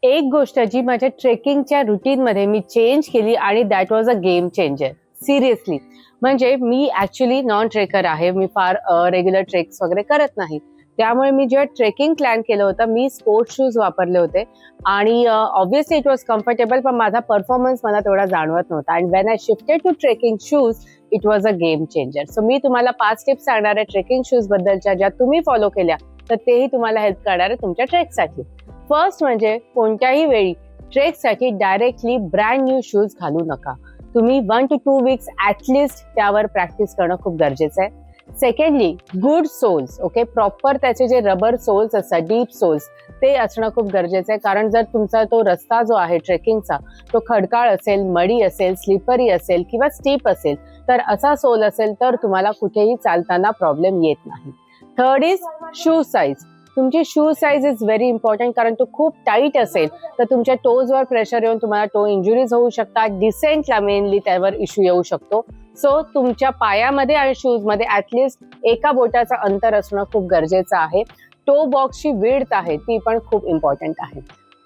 एक गोष्ट जी माझ्या ट्रेकिंगच्या रुटीनमध्ये मी चेंज केली आणि that was a game changer. Seriously. म्हणजे मी ऍक्च्युली नॉन ट्रेकर आहे. मी फार रेग्युलर ट्रेक्स वगैरे करत नाही. त्यामुळे मी जेव्हा ट्रेकिंग प्लॅन केलं होतं, मी स्पोर्ट्स शूज वापरले होते आणि ऑब्व्हियसली इट वॉज कम्फर्टेबल, पण माझा परफॉर्मन्स मला तेवढा जाणवत नव्हता. And when I shifted to trekking shoes, it was a game changer. So मी तुम्हाला 5 टिप्स सांगणार आहे ट्रेकिंग शूज बद्दलच्या, ज्या तुम्ही फॉलो केल्या तर तेही तुम्हाला हेल्प करणार आहे तुमच्या ट्रेकसाठी. फर्स्ट म्हणजे कोणत्याही वेळी ट्रेकसाठी डायरेक्टली ब्रँड न्यू शूज घालू नका. तुम्ही 1 to 2 वीक्स ऍटलिस्ट त्यावर प्रॅक्टिस करणं खूप गरजेचं आहे. Secondly, good soles. Okay, proper त्याचे जे रबर सोल्स असतात, डीप सोल्स, ते असणं खूप गरजेचं आहे. कारण जर तुमचा तो रस्ता जो आहे ट्रेकिंगचा तो खडकाळ असेल, मडी असेल, स्लिपरी असेल किंवा स्टीप असेल, तर असा सोल असेल तर तुम्हाला कुठेही चालताना प्रॉब्लेम येत नाही. Third is shoe size. तुमची shoe size is very important, कारण तो खूप टाईट असेल तर तुमच्या टोजवर प्रेशर येऊन तुम्हाला टो इंजुरीज होऊ शकतात. डिसेंटला मेनली त्यावर इश्यू येऊ शकतो. सो तुमच्या पायामध्ये आणि शूजमध्ये ऍटलिस्ट एका बोटाचं अंतर असणं खूप गरजेचं आहे. टो बॉक्सची विड्थ आहे ती पण खूप इम्पॉर्टंट आहे.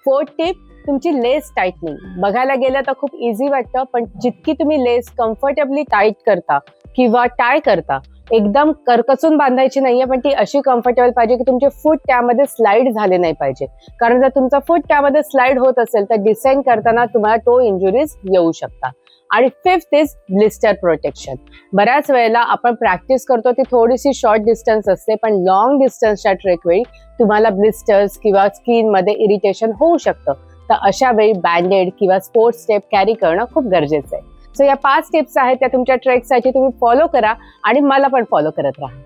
फोर्थ टिप, तुमची लेस टाईटनिंग. बघायला गेलं तर खूप इझी वाटतं, पण जितकी तुम्ही लेस कम्फर्टेबली टाईट करता किंवा टाय करता, एकदम करकचून बांधायची नाहीये, पण ती अशी कम्फर्टेबल पाहिजे की तुमचे फूट त्यामध्ये स्लाइड झाले नाही पाहिजे. कारण जर तुमचा फूट त्यामध्ये स्लाइड होत असेल तर डिसेंड करताना तुम्हाला टो इंजुरीज येऊ शकतात. आणि फिफ्थ इज ब्लिस्टर प्रोटेक्शन. बऱ्याच वेळेला आपण प्रॅक्टिस करतो ती थोडीशी शॉर्ट डिस्टन्स असते, पण लॉंग डिस्टन्सच्या ट्रेक वेळी तुम्हाला ब्लिस्टर्स किंवा स्किनमध्ये इरिटेशन होऊ शकतं. तर अशा वेळी बँडेड किंवा स्पोर्ट्स टेप कॅरी करणं खूप गरजेचं आहे. सो या 5 टिप्स आहेत त्या तुमच्या ट्रेकसाठी तुम्ही फॉलो करा आणि मला पण फॉलो करत राहा.